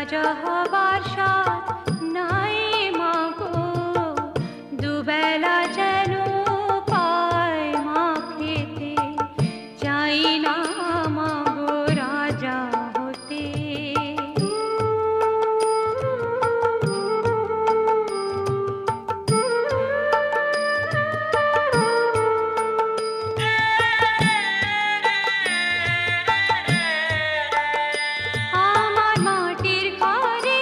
রাজা হবার সাথ নাই মাগো, দুবেলা যেন পায় মা খেতে, চাই না মাগো রাজা হতে। আমার মাটির ঘরে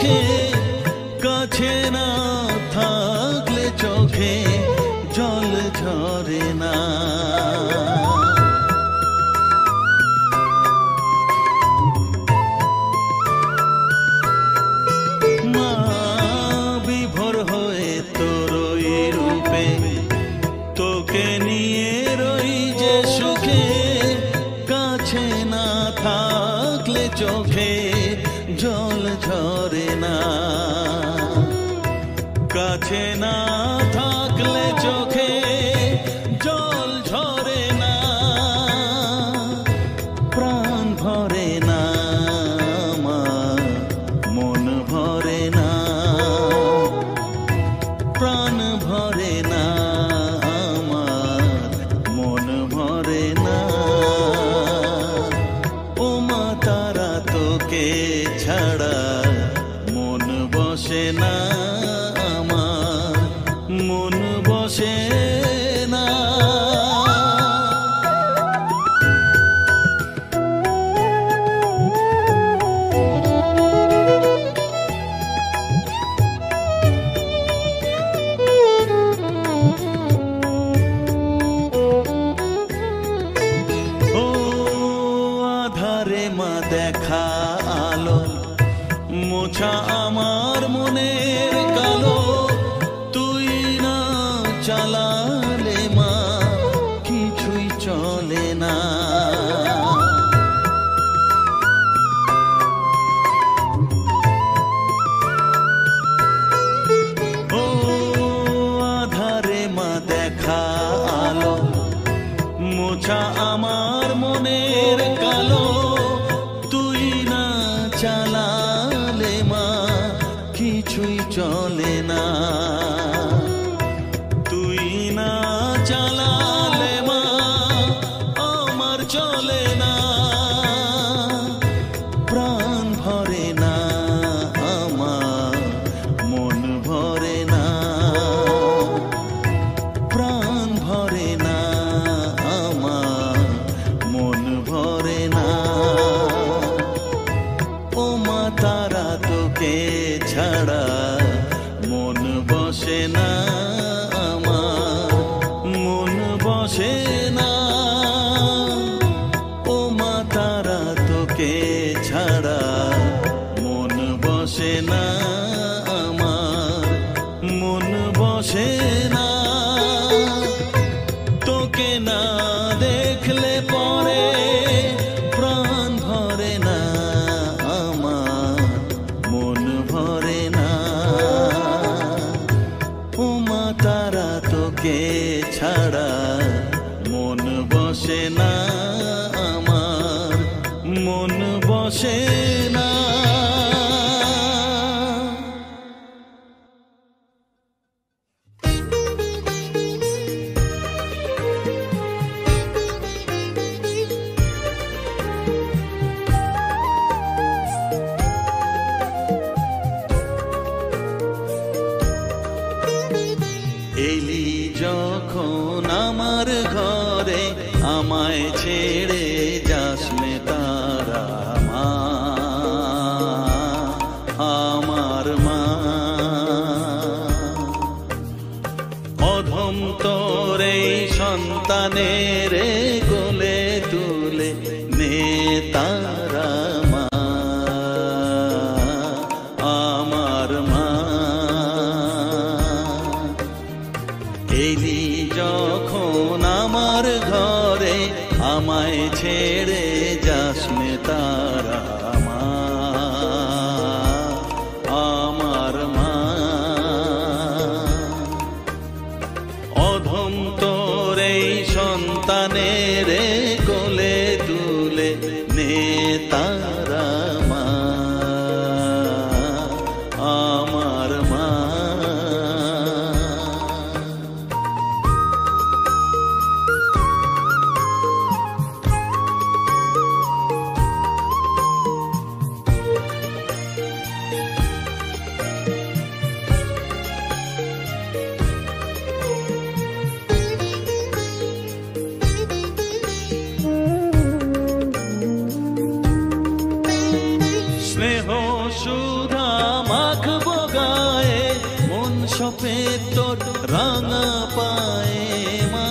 সুখে কাছে না থাকলে চোখে জল ঝরে না মা বিভোর হয়ে তোর ওই রূপে তোকে নিয়ে রই যে সুখে কাছে না থাকলে চোখে জল ঝরে না কাছে না থাকলে চোখে জল ঝরে না প্রাণ ভরে না আমার মন ভরে না প্রাণ ভরে না আমার মন ভরে না ও মা তারা তোকে ছাড়া মন বসে না আমার মন বসে না ও আধারে মা দেখা আলো মোছা আমার মনের কালো তুই না চালালে মা কিছুই চলে না ও আধারে মা দেখা আলো মোছা আমার মনের কালো তুই না চালালে মা কিছুই চলে না তুই না চালালে মা আমার চলে না প্রাণ ভরে না আমার মন ভরে না প্রাণ ভরে না আমার মন ভরে না ও মা তারা তোকে ছাড়া মন বসে না আমার মন বসে না ও মা তারা তোকে ছাড়া মন বসে না আমার মন বসে না তোকে না দেখলে পরে প্রাণ ভরে না আমার মন ভরে না ও মা তারা তোকে ছাড়া মন বসে না আমার মন বসে না এলি যখন আমার ঘরে আমায় ছেড়ে যাসনে তারা মা আমার মা অধম তোর এই সন্তানের কোলে তুলে নে তারা মা আমার মা এলি যখন আমার ঘরে আমায় ছেড়ে যাসনে তারা মা আমার মা অধম তোর এই সন্তানের কোলে তুলে নে তারা মা আমার মা স্নেহ সুধা মা সফেদ তোর রাঙা পায়ে মা।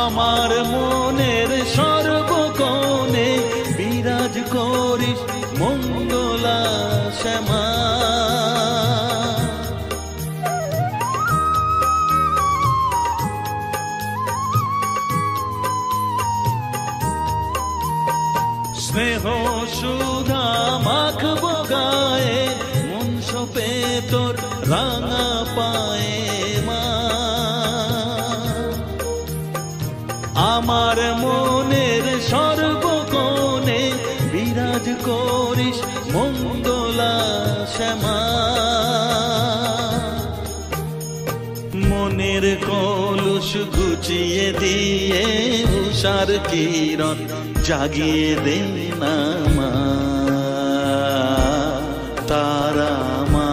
আমার মনের সর্বকোণে বিরাজ করিস মঙ্গলা শ্যামা। স্নেহ সুধা মাখবো গায়ে মন সপে তোর রাঙা পায়ে মা। আমার মনের সর্বকোণে বিরাজ করিস মঙ্গলা শ্যামা। মনের কলুষ ঘুচিয়ে দিয়ে উষার কিরণ জাগিয়ে দে না মা তারা মা।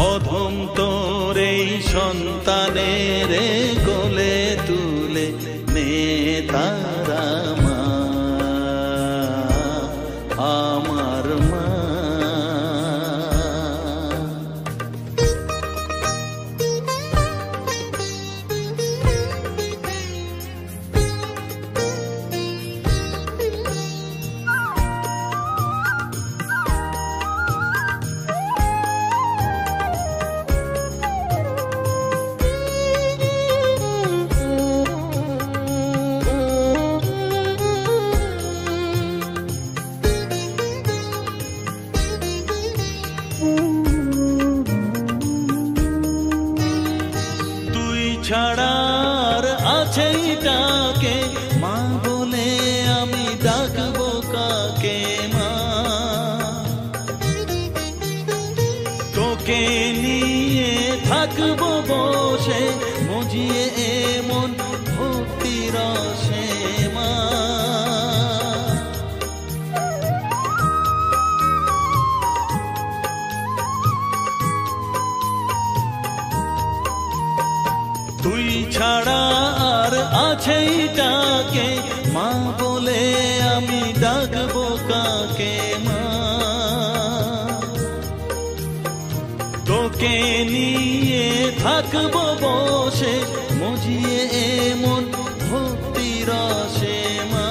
অধম তোর এই সন্তানের কোলে তুলে নে তারা মা আমার মা। ছাড়ার আছে ডাকে মা বলে আমি ডাকবো কাকে মা। তোকে নিয়ে থাকবো বসে মজিয়ে এমন ভক্তি রসে মা। তুই ছাড়া আর আছে ডাকে মা বলে আমি ডাকবো কাকে মা। তোকে নিয়ে থাকবো বসে মজিয়ে এমন ভক্তি রসে মা।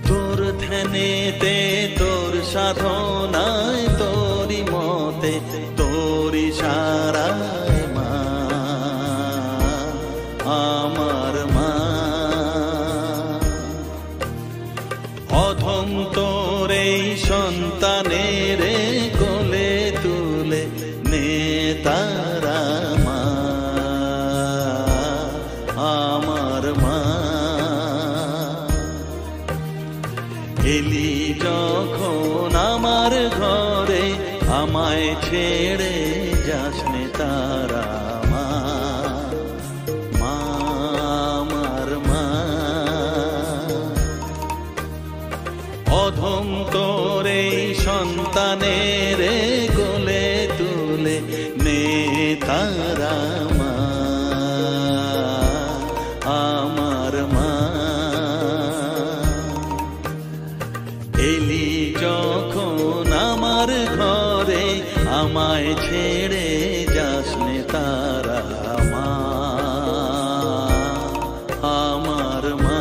তোর ধ্যানেতে তোর সাধনায় তোরি মতে তোরি সারায় মা আমার মা। অধম তোর এই সন্তানের কোলে তুলে নে তারা মা আমার মা। এলি যখন আমার ঘরে আমায় ছেড়ে যাস নে তারা মা আমার মা। অধম তোর এই সন্তানের কোলে তুলে নে তারা মা আমার মা। এলি যখন আমার ঘরে আমায় ছেড়ে যাস নে তারা মা আমার মা।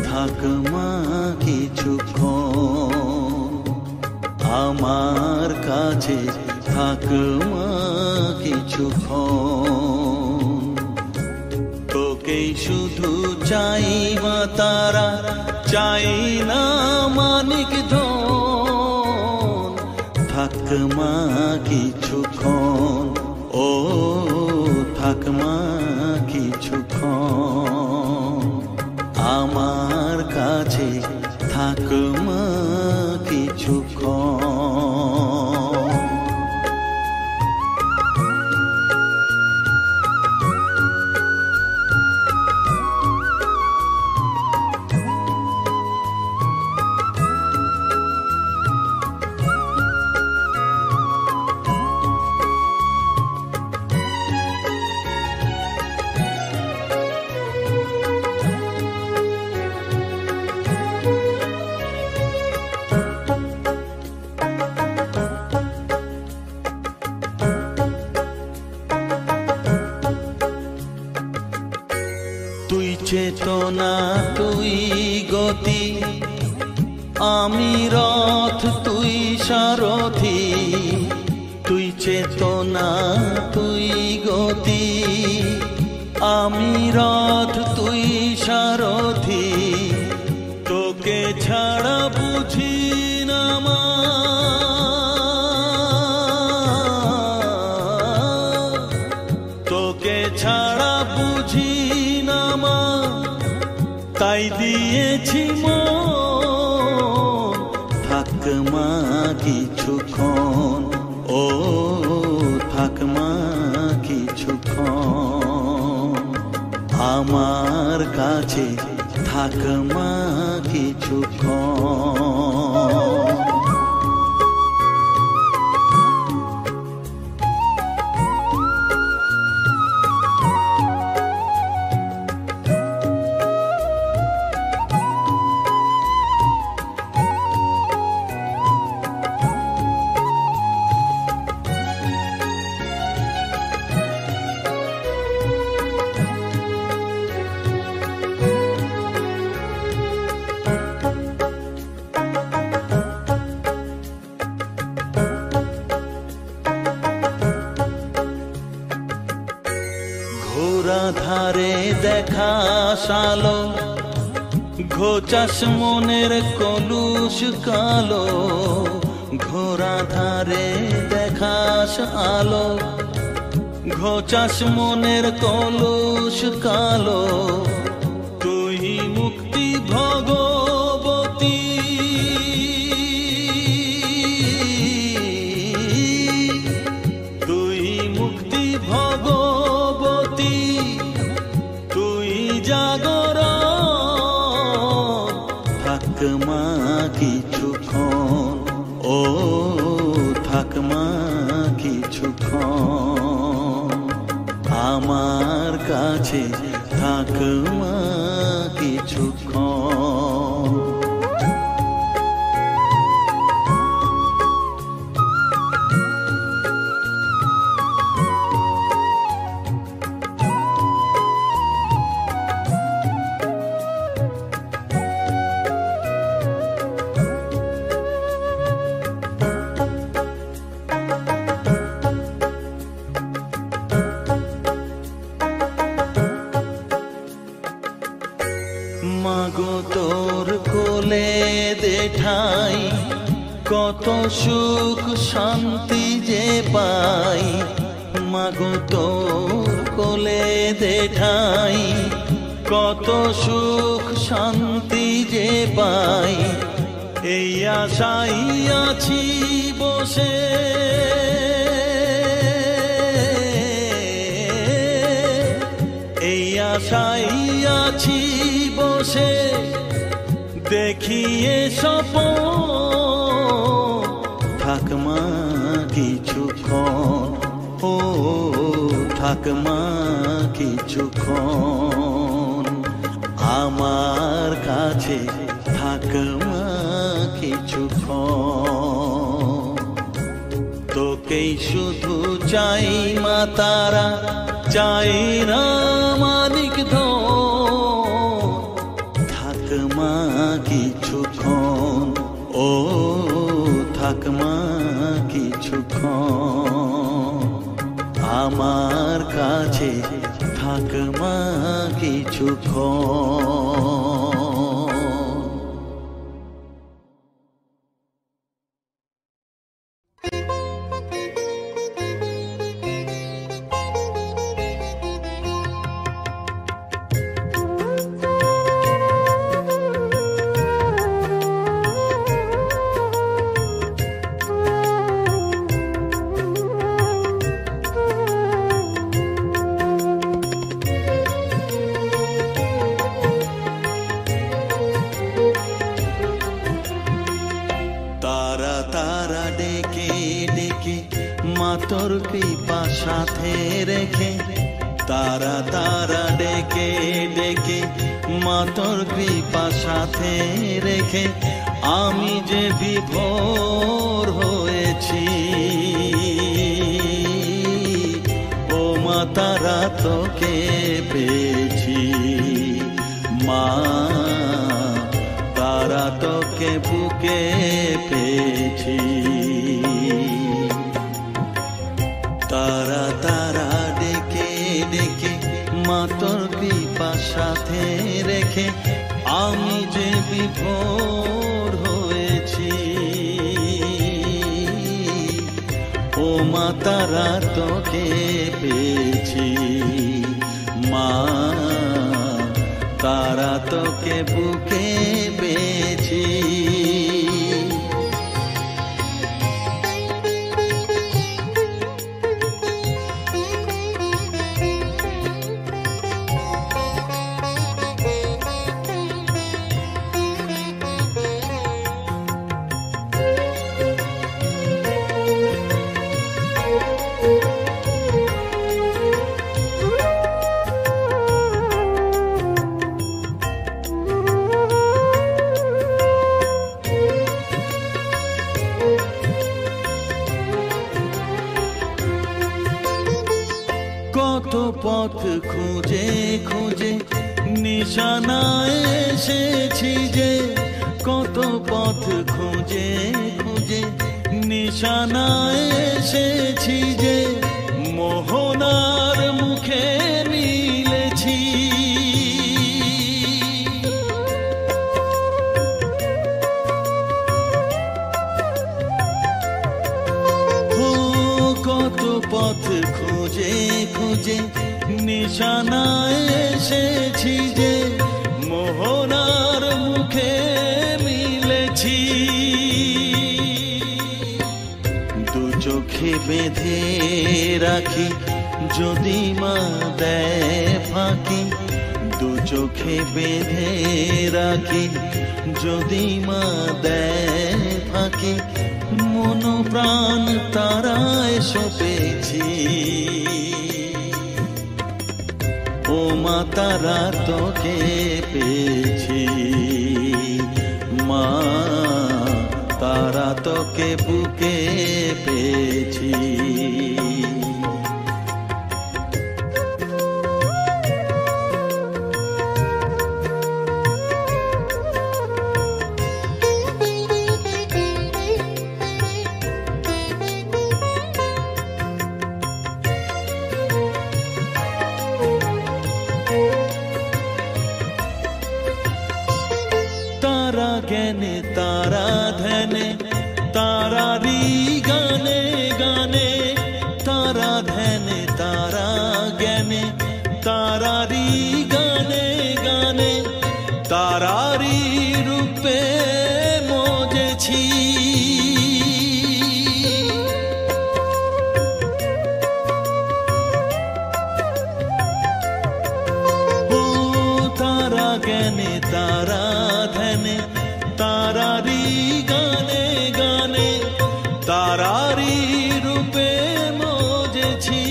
থাক মা কিছুক্ষণ, আমার কাছে থাক মা কিছুক্ষণ। তোকেই শুধু চাই মা তারা, চাই না মানিক ধন, থাক মা কিছুক্ষণ, ও থাক মা কিছুক্ষণ, আমার কাছে থাক মা কিছুক্ষণ। তুই চেতনা তুই গতি, আমি রথ তুই সারথি। তুই চেতনা তুই গতি, আমি রথ তুই সারথি। তোকে ছাড়া বুঝি না মা, তোকে ছাড়া বুঝি না মা, তাই দিয়েছি মন, থাক মা কিছুক্ষণ, ও থাক মা কিছুক্ষণ, আমার কাছে থাক মা কিছুক্ষণ। ঘোরা ধারে দেখা সালো, ঘোচাস মনের কলুষ কালো। ঘোরা ধারে দেখাস আলো, ঘোচাস মনের কলুষ কালো। তুই মুক্তি ভগবতী, তুই মুক্তি ভগবতী, তুই জাগরণ, থাক মা কিছুক্ষণ, ও থাক মা কিছুক্ষণ, আমার কাছে থাক মা কিছুক্ষণ। মাগো তোর কোলে দেঠাই, কত সুখ শান্তি যে পাই। মাগো তোর কোলে দেঠাই, কত সুখ শান্তি যে পাই। এই আশাই আছি বসে, এই আশাই আছি বসে, দেখিয়ে স্বপন, থাক মা কিছুক্ষণ, ও থাক মা কিছুক্ষণ, আমার কাছে থাক মা কিছুক্ষণ। তোকেই শুধু চাই মা তারা, চাই না মানিক ধন, থাক মা কিছুক্ষণ, ও থাক মা কিছুক্ষণ, আমার কাছে থাক মা কিছুক্ষণ। তোর কৃপা সাথে রেখে, তারা তারা ডেকে ডেকে মা তোর কৃপা সাথে রেখে আমি যে বিভোর হয়েছি। ও মা তারা তোকে পেয়েছি, মা তারা তোকে বুকে পেয়েছি। তারা তারা ডেকে ডেকে মা তোর কৃপা সাথে রেখে আমি যে বিভোর হয়েছি। ও মা তারা তোকে পেয়েছি, মা তারা তোকে বুকে পেয়েছি। কত পথ খুঁজে খুঁজে নিশানায় এসেছি যে, কত পথ খুঁজে খুঁজে নিশানায় এসেছি যে, মোহনার মুখে মিলেছি। কত পথ খুঁজে খুঁজে নিশানায় এসেছি যে, মোহনার মুখে মিলেছি। দু চোখে বেঁধে রাখি যদি মা দেয় ফাঁকি, দু চোখে বেঁধে রাখি যদি মা দেয় ফাঁকি, মন প্রাণ তারায় সপেছি। ও মা তারা তোকে পেয়েছি, মা তারা তোকে বুকে পেয়েছি। তারা জ্ঞানে তারা ধ্যানে তারারি গানে গানে, তারা ধ্যানে তারা জ্ঞানে তারারি গানে গানে, তারারি রূপে মজেছি। ও তারা জ্ঞানে তারা ধ্যানে তারারি গানে গানে, তারারি রূপে মজেছি।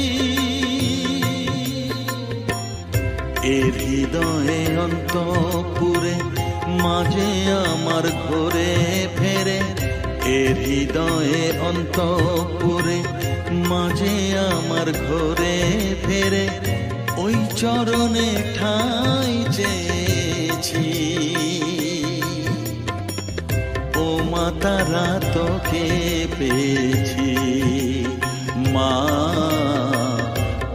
এর হৃদয়ে অন্তপুরে মাঝে আমার ঘরে ফেরে, এর হৃদয়ে অন্তপুরে মাঝে আমার ঘরে ফেরে, ওই চরণে ঠাঁই চেয়েছি। ও মা তারা তোকে পেয়েছি, মা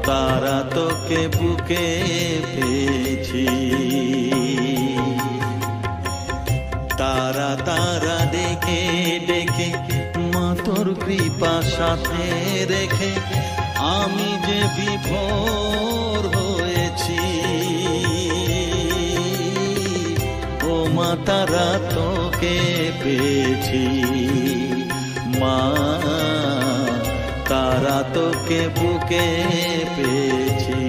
তারা তোকে বুকে পেয়েছি। তারা তারা ডেকে ডেকে মা তোর কৃপা সাথে রেখে আমি যে বিভোর হয়েছি। ও মা তারা তোকে পেয়েছি, মা তারা তোকে বুকে পেয়েছি।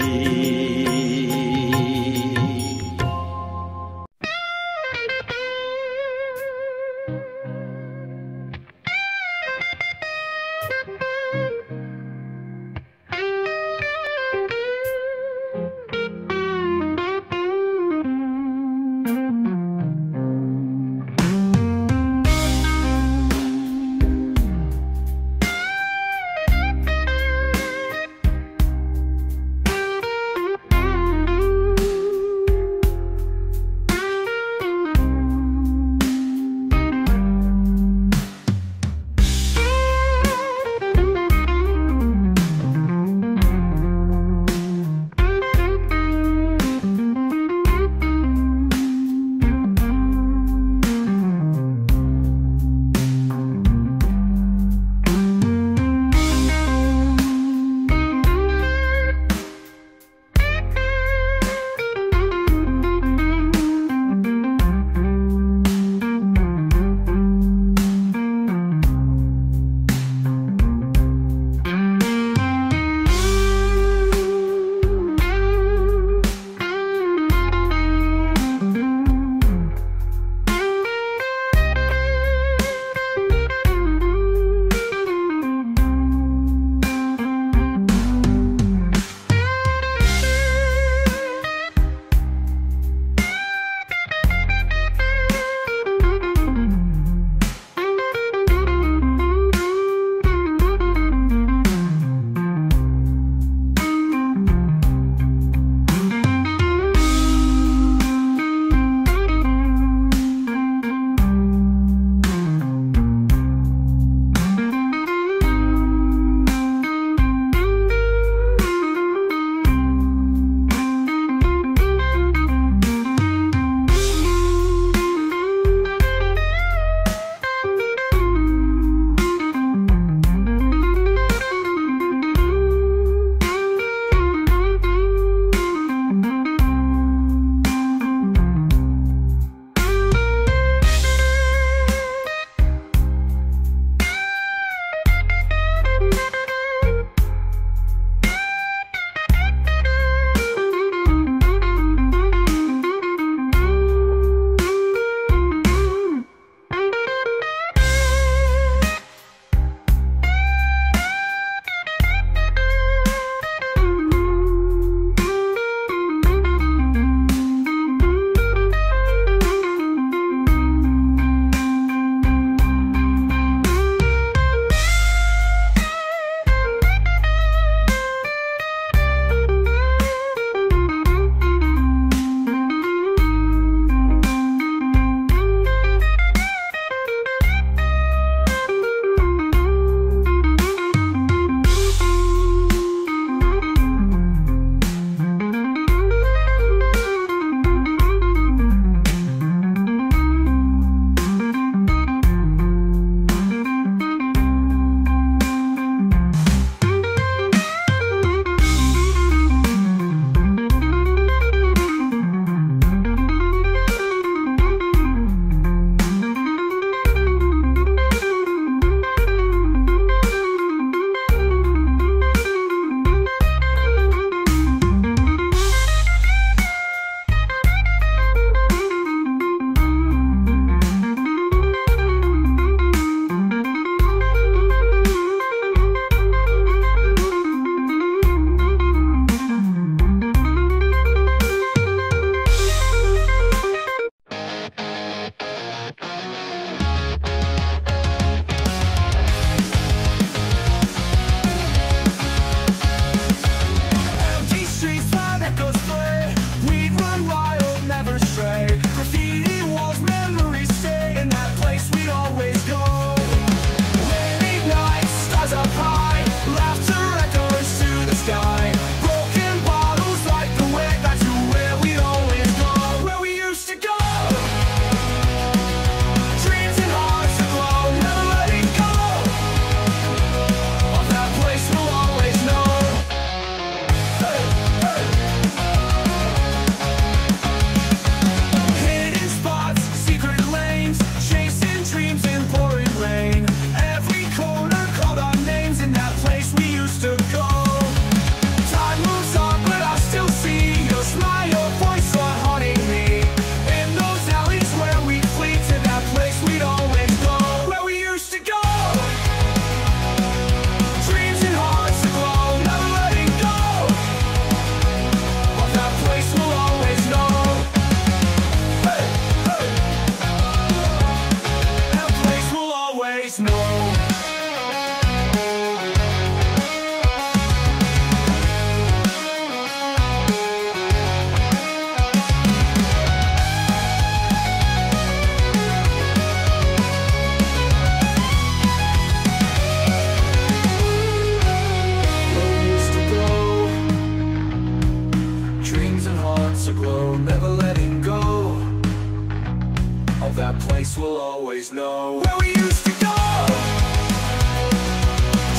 that place we'll always know. Where we used to go,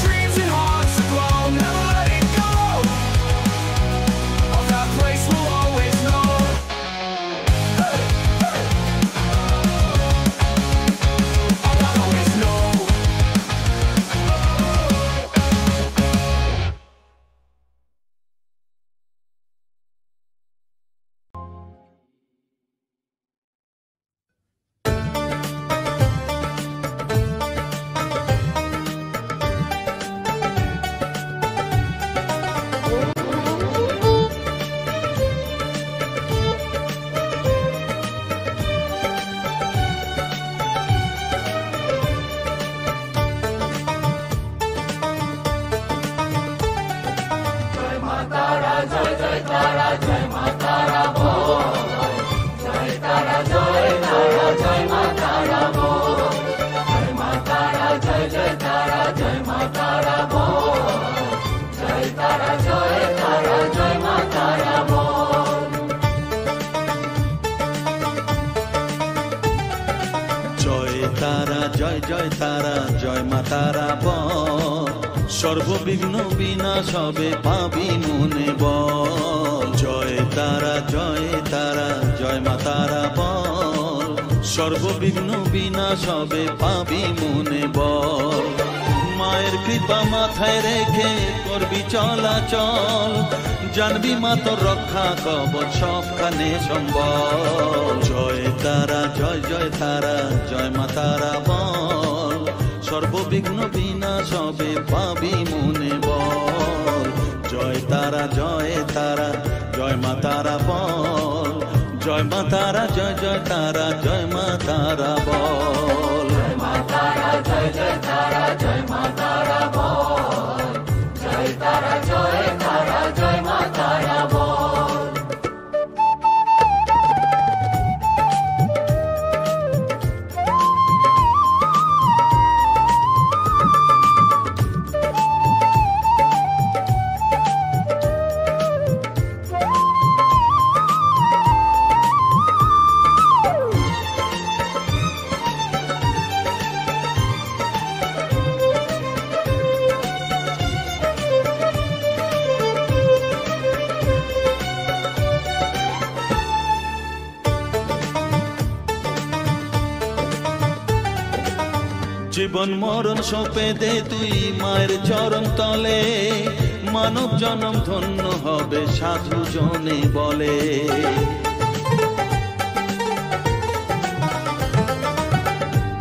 dreams and hearts aglow, never letting go of that place we'll always know. Hey, hey. I'll always know. সর্ববিঘ্ন বিনাশ হবে পাবি মনে বল। জয় তারা জয় মা তারা বল। সর্ববিঘ্ন বিনাশ হবে পাবি মনে বল। মায়ের কৃপা মাথায় রেখে করবি চলাচল, জানবি মা তোর রক্ষা কবচ সবখানে সম্বল। জয় তারা জয় মা তারা বল। সর্ববিঘ্ন বিনাশ হবে পাবি মনে বল। জয় তারা জয় মা তারা বল। জয় মা তারা জয় তারা জয় মা তারা বল। জয় মা তারা জয় মা তারা বল। জয় তারা জয় মা তারা বল। জীবন মরণ সঁপে দে তুই মায়ের চরণ তলে, মানব জনম ধন্য হবে সাধু জনে বলে।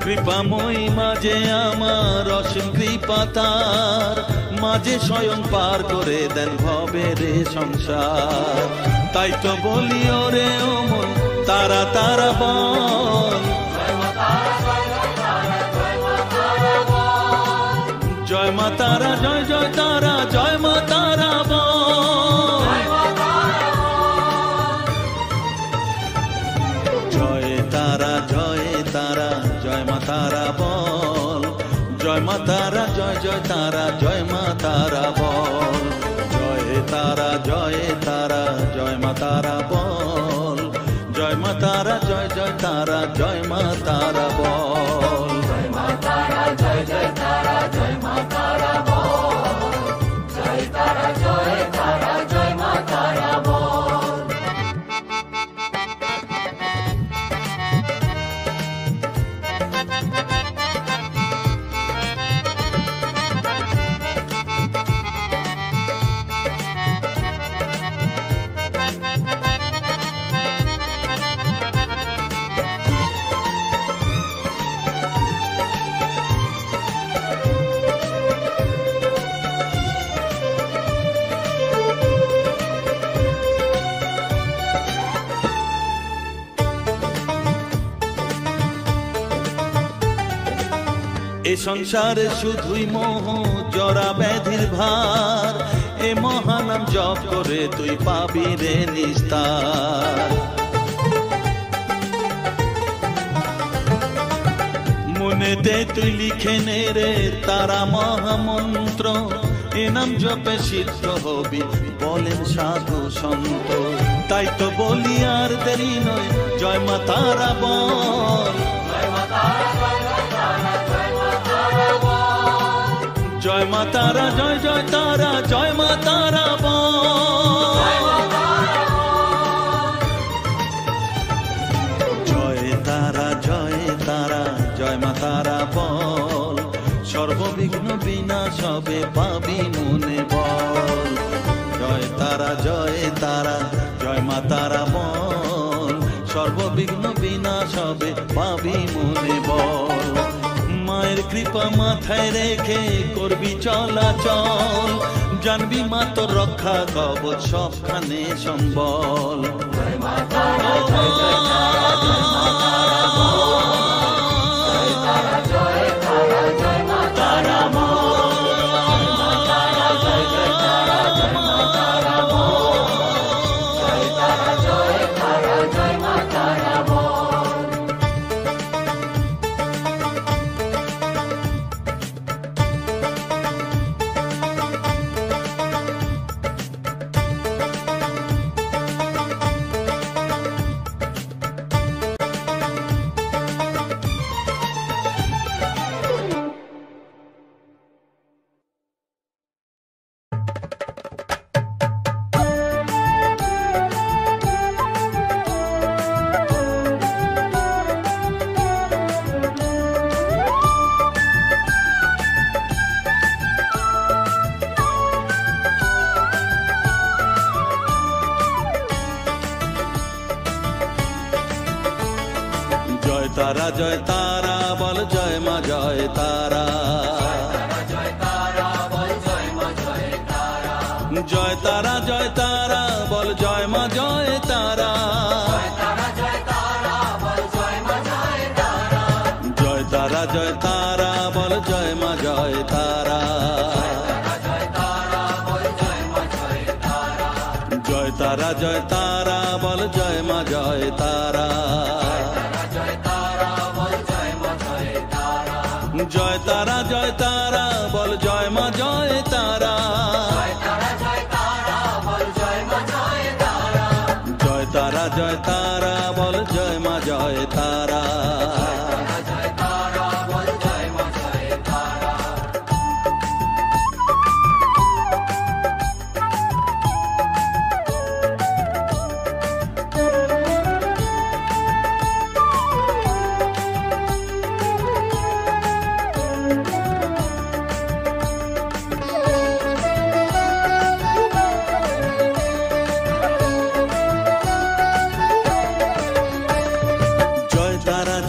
কৃপাময়ী মাঝে আমার অসীম কৃপা তার, মাঝে স্বয়ং পার করে দেন ভবের সংসার। তাই তো বলি ওরে ও মন তারা তারা বল। জয় মা তারা জয় তারা জয় মা তারা বল। জয় তারা জয় মা তারা বল। জয় মা তারা জয় তারা জয় মা তারা বল। জয় তারা জয় মা তারা বল। জয় মা তারা জয় তারা জয় মা তারা বল। জয় মা তারা জয় তারা জয় মা তারা বল। জয় তারা জয় মা তারা বল। এ সংসারে শুধুই মোহ জরা ব্যাধির ভার, এ মহানাম জপ করে তুই পাবি রে নিস্তার। মনেতে তুই লিখে নে রে তারা মহামন্ত্র, এ নাম জপে সিদ্ধ হবি বলেন সাধু সন্ত। তাই তো বলি আর দেরি নয়, জয় মা তারা বল, জয় মা তারা, জয় জয় তারা, জয় মা তারা বল, জয় তারা, জয় তারা, জয় মা তারা বল, সর্ববিঘ্ন বিনাশ হবে পাবি মনে বল, জয় তারা, জয় তারা, জয় মা তারা বল, সর্ববিঘ্ন বিনাশ হবে পাবি মনে বল, মায়ের কৃপা মাথায় রেখে করবি চলাচল, জানবি মা তোর রক্ষা কবচ সবখানে সম্বল, জয় মা তারা, জয় জয় তারা, জয় মা তারা বল, জয় তারা, জয় তারা, জয় মা তারা বল, জয় জয় তারা, জয় মা তারা বল, জয় তারা, জয় তারা, জয় মা তারা বল। তারা, জয় তারা বল, জয় মা জয় তারা, জয় তারা, জয় তারা বল, জয় মা জয় তারা, জয় তারা, জয় তারা বল, জয় মা জয় তারা, জয় তারা, জয় তারা বল, জয় মা জয় তারা, জয় তারা, জয় তারা বল, জয় মা জয় তারা, জয় তারা, জয় তারা বল, জয় মা জয় তারা,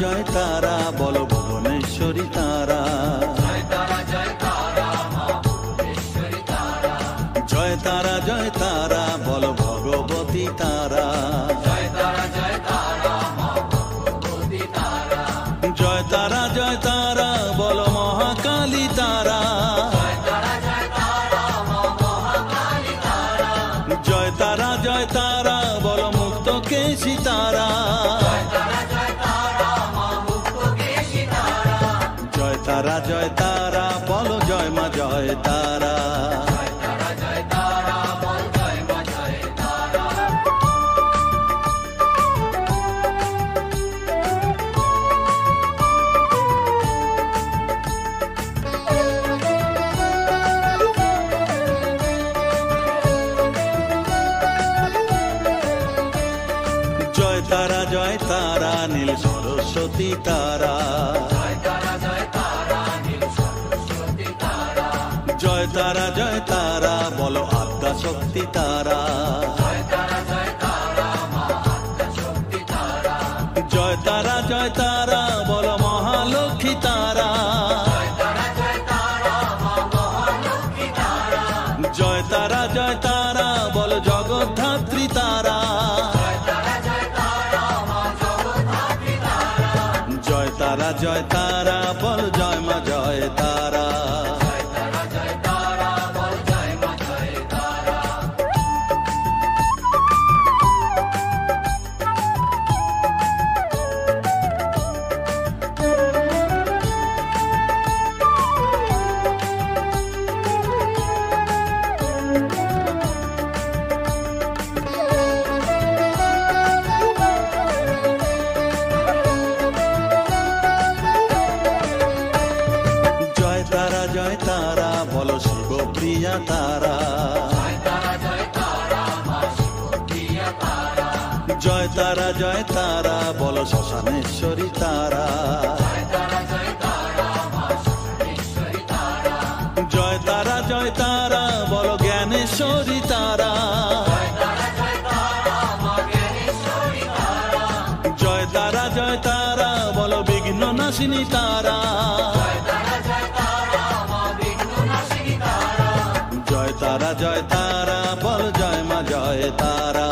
জয় তারা বল, ভুবনেশ্বরী তারা, জয় তারা, জয় তারা বল, ভগবতী তারা, জয় তারা, জয় তারা বল, মহাকালী তারা, জয় তারা, জয় তারা বল, মুক্তকেশী তারা, জয় তারা, জয় তারা বল, জয় মা জয় তারা, জয় তারা, জয় তারা নীল সরস্বতী তারা, জয় তারা, জয় তারা বল, আদ্যা শক্তি তারা, জয় তারা, জয় তারা বল, মহালক্ষ্মী তারা, জয় তারা, জয় তারা বল, জগদ্ধাত্রী তারা, জয় তারা, জয় তারা বল, জয় মা জয় তারা, জয় তারা বলো শ্মশানেশ্বরী তারা। জয় তারা বলো জ্ঞানেশ্বরী তারা। জয় তারা বলো বিঘ্ন নাশিনী তারা। জয় তারা বল জয় মা জয় তারা।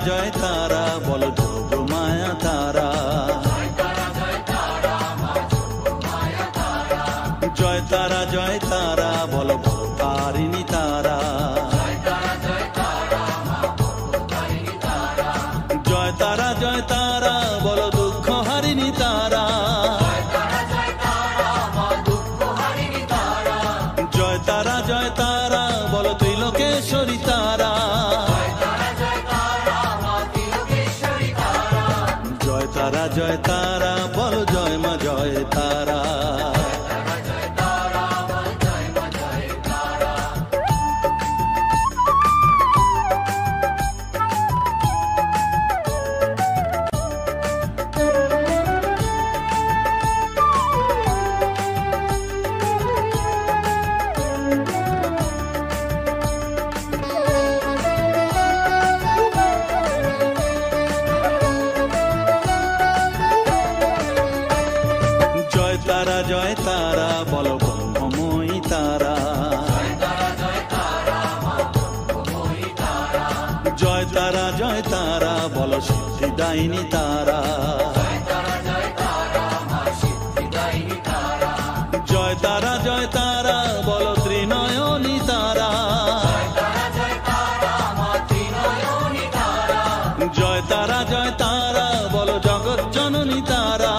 জয় তারা বলো যোগ মায়া তারা। জয় তারা বলো ভবতারিণী তারা। জয় তারা বলো দুঃখ হারিণী তারা। জয় তারা বলো ত্রিলোকেশ্বরী তারা। জয় তারা বলো জয় মা জয় তারা। জয় তারা বলো ব্রহ্মময়ী তারা। জয় তারা বলো সিদ্ধিদায়িনী তারা। জয় তারা বলো ত্রিনয়নী তারা। জয় তারা বলো জগৎ জননী তারা।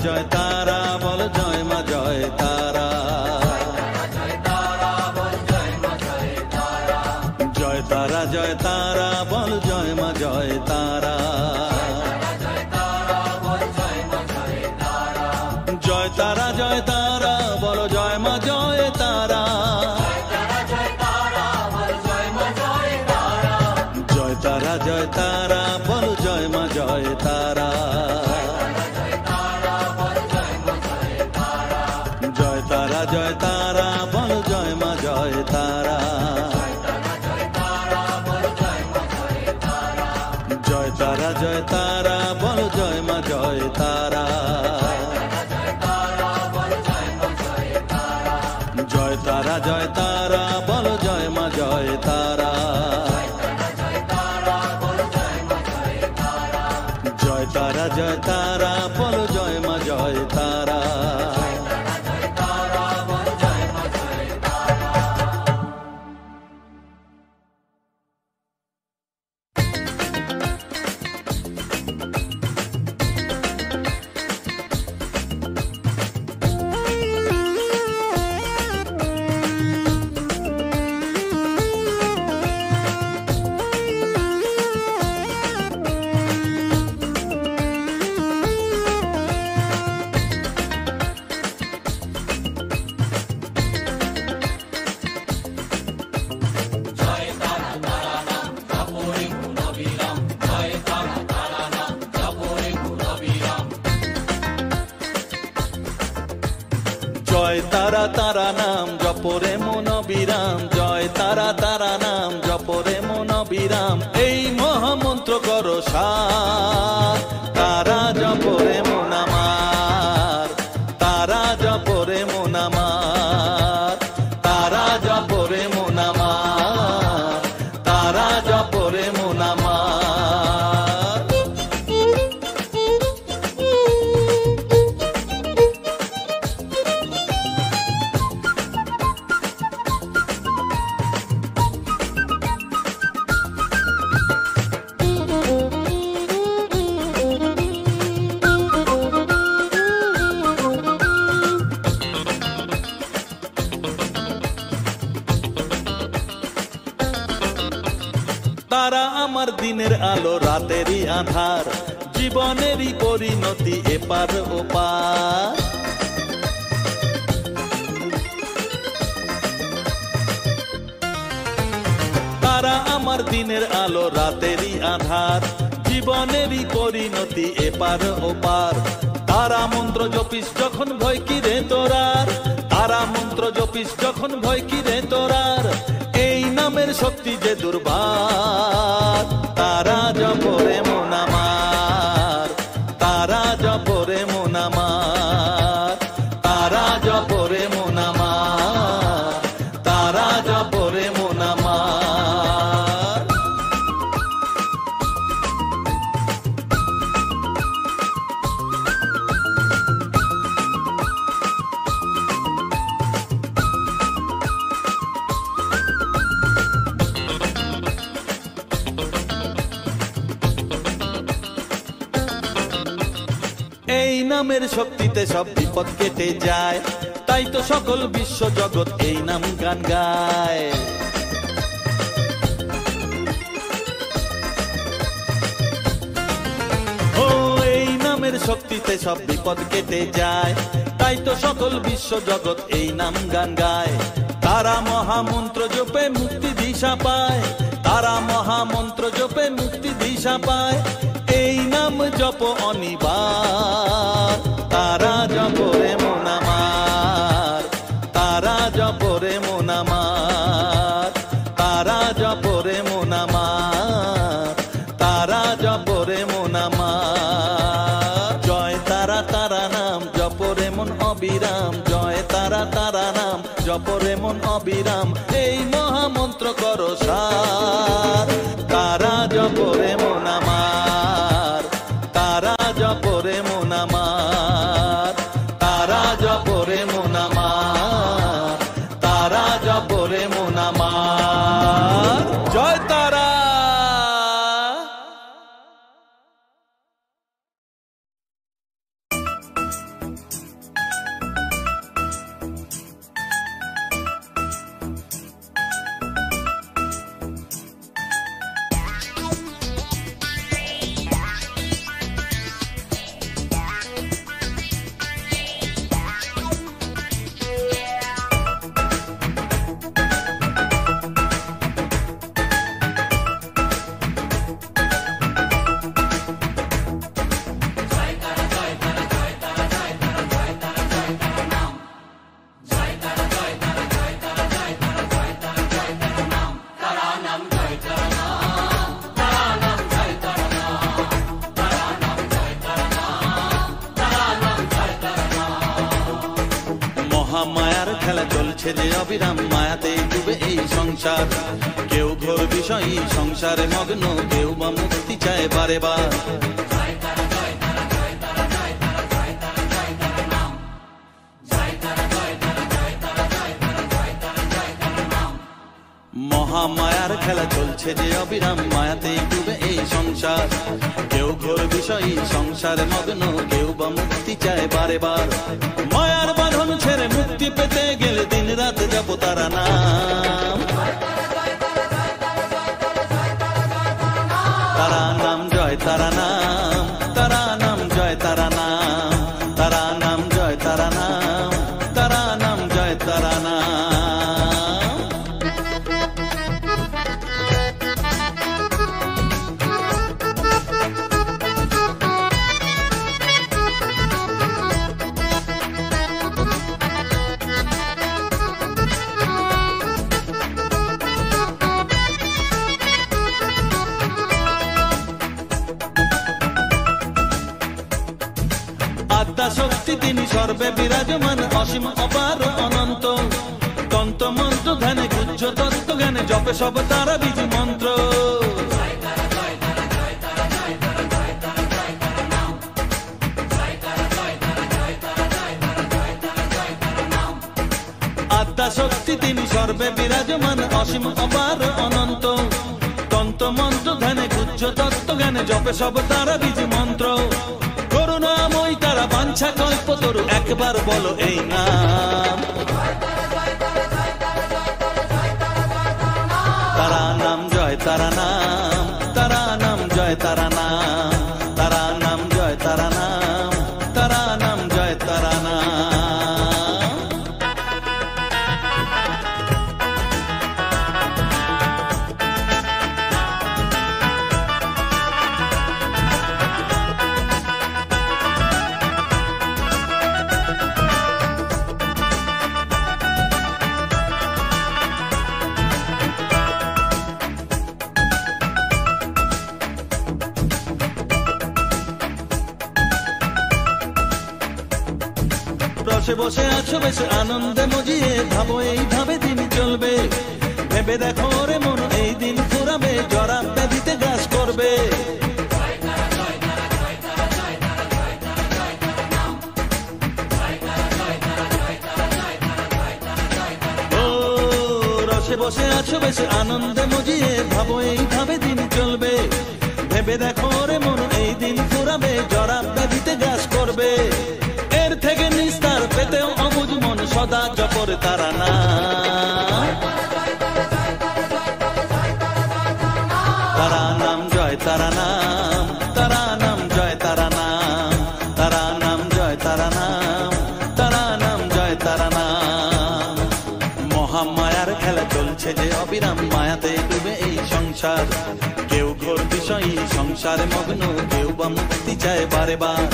জয় তারা বল জয় মা জয় তারা। জয় তারা বল জয় মা জয় তারা। জয় তারা বল জয় মা জয় তারা। জয় তারা বল জয় মা জয় তারা। জয় তারা বল জয় মা জয় তারা। জয় তারা বল জয় মা জয় তারা। জয় তারা বল জয় মা জয় তারা। জয় তারা বল জয় মা জয় তারা। জয় তারা নাম জপরে মন বিরাম। জয় তারা নাম জপরে মন বিরাম। এই মহামন্ত্র করো সার। তারা জপরে মন আমার। তারা জপরে মন আমার। তারা জপরে মন আমার। তারা জপরে মন আমার। আমার দিনের আলো রাতেরই আধার, জীবনেরই পরিণতি এপার ওপার। তারা আমার দিনের আলো রাতেরই আধার, জীবনেরই পরিণতি এপার ওপার। তারা মন্ত্র জপিস যখন ভয় কি রে তোরার, তারা মন্ত্র জপিস যখন ভয় কি রে তোরার, এই নামের শক্তি যে দুর্বার। তারা জপরে মন আমার, তারা জপরে মন আমার, তারা জপরে মন আমার, তারা জপরে মন আমার। এই নামের শক্তিতে সব বিপদ কেটে যায়, তাই তো সকল বিশ্ব জগৎ এই নাম গান গায়। ও এই নামের শক্তিতে সব বিপদ কেটে যায়, তাই তো সকল বিশ্ব জগৎ এই নাম গান গায়। তারা মহামন্ত্র জপে মুক্তি দিশা পায়, তারা মহামন্ত্র জপে মুক্তি দিশা পায়, এই নাম জপ অনিবার। তারা জপরে মন আমার, তারা জপরে মন আমার, তারা জপরে মন আমার, তারা জপরে মন আমার। জয় তারা তারা নাম জপরে মন অবিরাম, জয় তারা তারা নাম জপরে মন অবিরাম, এই মহামন্ত্র করো সার। তারা জপরে মন আমার, তারা জপরে মন আমার, তারা জপরে মন আমার, তারা জপরে মন আমার। জয় তারা। মায়ার খেলা চলছে যে অবিরাম, মায়াতেই ডুবে এই সংসার। কেউ ঘোর বিষয়ী সংসারে মগ্ন, কেউ বা মুক্তি চায় বারে বার। মহামায়ার খেলা চলছে যে অবিরাম, মায়াতেই ডুবে এই সংসার। কেউ ঘোর বিষয়ী সংসারে মগ্ন, কেউ বা মুক্তি চায় বারে বার। মায়ার বাঁধন ছেড়ে মুক্তি পেতে গেলে দিন রাত জপ তারা নাম, তারা নাম জয় তারা নাম, তারা নাম জয় তারা নাম, তারা নাম জয় তারা নাম, তারা নাম জয় তারা নাম। আদ্যা শক্তি তিনি সর্বে বিরাজমান, অসীম অপার অনন্ত। তন্ত্র মন্ত্র ধ্যানে গুহ্য তত্ত্ব জ্ঞানে জপে সব তারা বীজ মন্ত্র। আদ্যা শক্তি তিনি সর্বে বিরাজমান, অসীম অপার অনন্ত। তন্ত্র মন্ত্র ধ্যানে গুহ্য তত্ত্ব জ্ঞানে জপে সব তারা বীজ মন্ত্র। করুণাময় তারা বাঞ্ছা কল্প তরু, একবার বলো এই নাম। তারা নাম জয় তারা নাম, তারা রসে বসে আছো বেশ আনন্দে মজিয়ে, ভাবো এইভাবে দিন চলবে। ভেবে দেখো রে মন এই দিন ফুরাবে, জরা ব্যাধিতে গ্রাস করবে। বসে আছো বেশ আনন্দে মজিয়ে, ভাবো এইভাবে দিন চলবে। ভেবে দেখো রে মন এই দিন ফুরাবে, জরা ব্যাধিতে গ্রাস করবে। এর থেকে নিস্তার পেতেও অবুঝ মন সদা জপর তারা না। তারা নাম জয় তারা নাম, তারা নাম জয় তারা নাম, তারা নাম জয় তারা নাম, তারা নাম জয় তারা নাম। মহামায়ার খেলা চলছে যে অবিরাম, মায়াতে ডুবে এই সংসার। কেউ ঘোর বিষয়ী সংসারে মগ্ন, কেউ বা মুক্তি চায় বারে বার।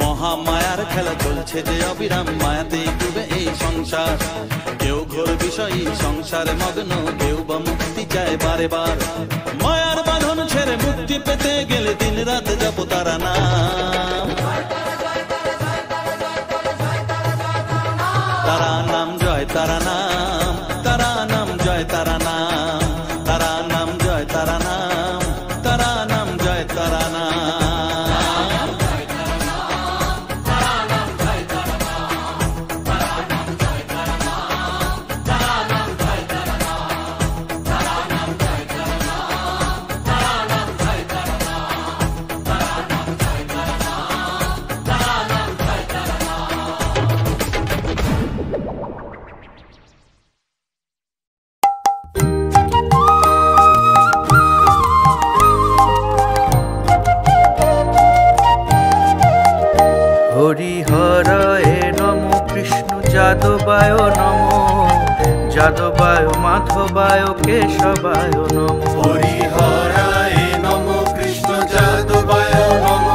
মহামায়ার খেলা চলছে যে অবিরাম, মায়াতে ডুবে এই সংসার। কেউ ঘোর বিষয়ী সংসারে মগ্ন, কেউ বা মুক্তি চায় বারে বার। মায়ার বাঁধন ছেড়ে মুক্তি পেতে গেলে দিন রাত জপ তারা নাম। তারা নাম জয় তারা নাম, তারা নাম জয় তারা নাম, তারা নাম জয় তারা নাম, তারা নাম জয় তারা নাম। হরিহরায় নম, কৃষ্ণ যাদবায় নম, যাদবায় মাধবায় কেশবায় নম। হরিহরায় নম, কৃষ্ণ যাদবায় নম,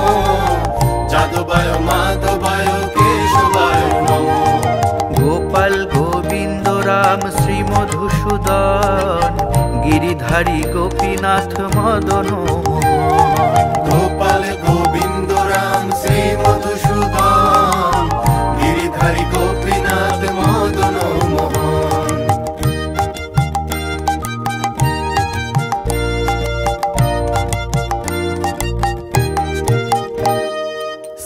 যাদবায় মাধবায় কেশবায় নম। গোপাল গোবিন্দ রাম শ্রী মধুসূদন, গিরিধারী গোপীনাথ মদন মোহন। গোপাল গোবিন্দ রাম শ্রী মধুসূদন, গিরিধারী গোপীনাথ মদন মোহন।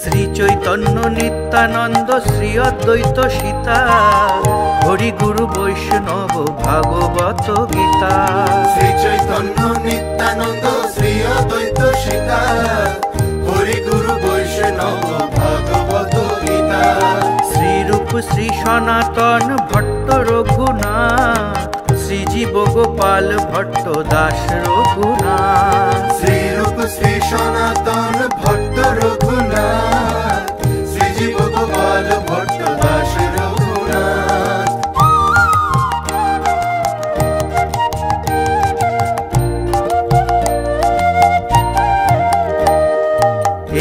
শ্রী চৈতন্য নিত্যানন্দ শ্রী অদ্বৈত সীতা, হরি গুরু বৈষ্ণব ভাগবত গীতা। শ্রী চৈতন্য নিত্যানন্দ শ্রী অদ্বৈত সীতা, হরি গুরু বৈষ্ণব ভাগবত গীতা। শ্রীরূপ শ্রী সনাতন ভট্ট রঘুনাথ, শ্রীজীব গোপাল ভট্ট দাস রঘুনাথ। শ্রীরূপ শ্রী সনাতন ভট্ট রঘুনাথ, শ্রীজীব গোপাল ভট্ট দাস রঘুনাথ।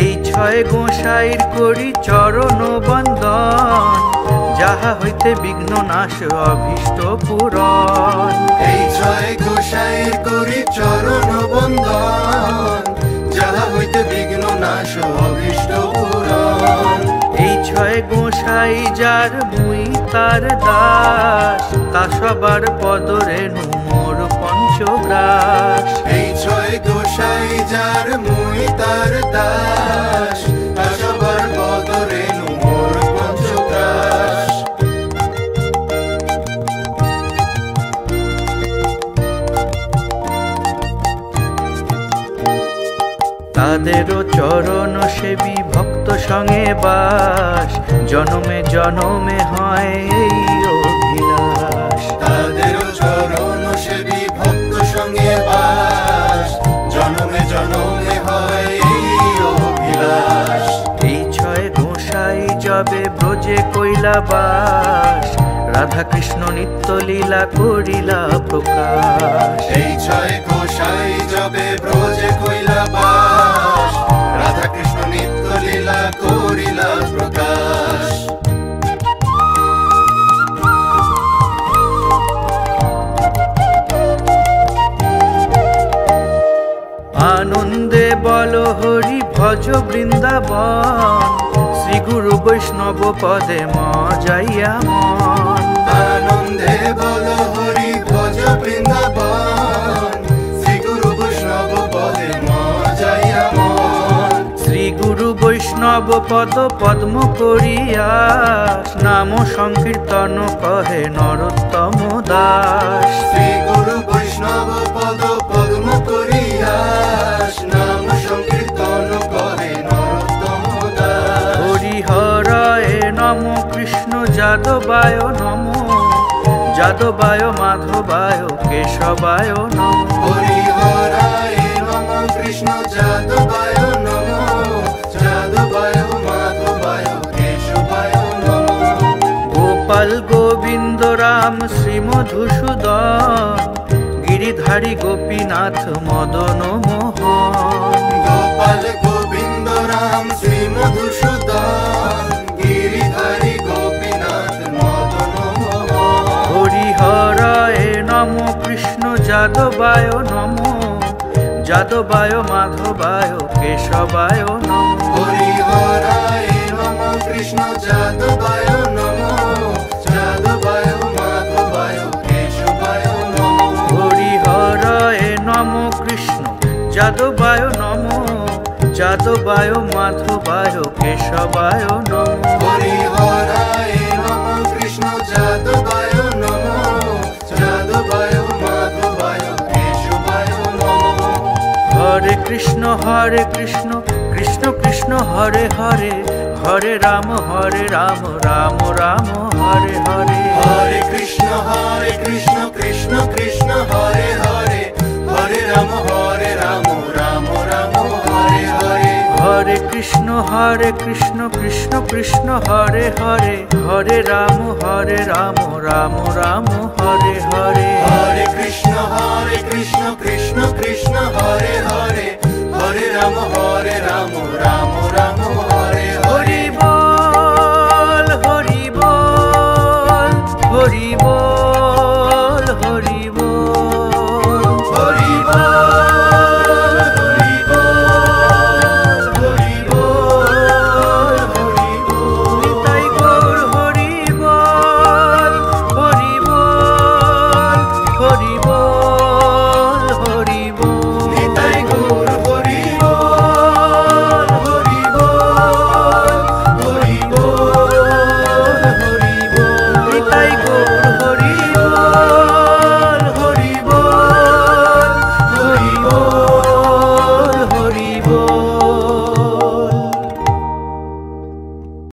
এই ছয় গোসাইর করি চরণ বন্দন, যাহা হইতে বিঘ্ন নাশ অভীষ্ট পূরণ। এই ছয় গোসাইয়ের করি চরণ বন্দন, যাহা হইতে বিঘ্ন নাশ অভীষ্ট পূরণ। এই ছয় গোসাই যার মুই তার দাস, তা সবার পদরেণু মোর পঞ্চগ্রাস। এই ছয় গোসাই যার মুই তার দাস, তা সবার পদরেণু মোর পঞ্চগ্রাস। তাদেরও চরণ সেবী ভক্ত সঙ্গে বাস, জনমে জনমে হয় এই অভিলাষ। তাদেরও চরণ সেবী ভক্ত সঙ্গে বাস, জনমে জনমে হয় এই অভিলাষ। এই ছয় গোসাই যবে ব্রজে কইলা বাস, রাধা কৃষ্ণ নিত্য লীলা করিলা প্রকাশ। এই ছয় গোসাই যবে ব্রজে কইলা বাস, রাধা কৃষ্ণ নিত্য লীলা করিলা প্রকাশ। বলো হরি ভজ বৃন্দাবন, শ্রী গুরু বৈষ্ণব পদে মজাইয়া মন। আনন্দে বলো হরি ভজ বৃন্দাবন, শ্রী গুরু বৈষ্ণব পদে মজাইয়া মন। শ্রী গুরু বৈষ্ণব পদ পদ্ম করিয়া, নাম সংকীর্তন কহে নরোত্তম দাস। শ্রী গুরু বৈষ্ণব পদ পদ্ম করিয়া, নাম সংকীর্তন করে নরোত্তম দাস। হরিহরায় নম কৃষ্ণ যাদবায় নম, যাদবায় মাধবায় কেশবায় নম। হরিহরায় নম কৃষ্ণ যাদবায় নম, যাদবায় মাধবায় কেশবায় নম। গোপাল গোবিন্দ রাম শ্রী মধুসূদন, গিরিধারী গোপীনাথ মদন মোহন। গোপাল গোবিন্দ রাম শ্রী মধুসূদন, গিরিধারী গোপীনাথ মদন মোহন। হরিহরায় নম কৃষ্ণ যাদবায় নম, যাদবায় মাধবায় কেশবায় নম। হরিহরায় নম কৃষ্ণ যাদবায় নম, যাদবায় মাধবায় কেশবায় নম। হরিহরায় নম কৃষ্ণ যাদবায় নম, যাদবায় মাধবায় কেশবায় নম। হরিহরায় নম কৃষ্ণ যাদবায় নম, যাদবায় মাধবায় কেশবায় নম। হরে কৃষ্ণ কৃষ্ণ কৃষ্ণ হরে হরে, হরে রাম রাম রাম হরে হরে। হরে কৃষ্ণ কৃষ্ণ কৃষ্ণ হরে হরে, হরে রাম রাম রাম হরে হরে। হরে কৃষ্ণ কৃষ্ণ কৃষ্ণ হরে হরে, হরে রাম রাম রাম রাম হরে হরে। হরে কৃষ্ণ কৃষ্ণ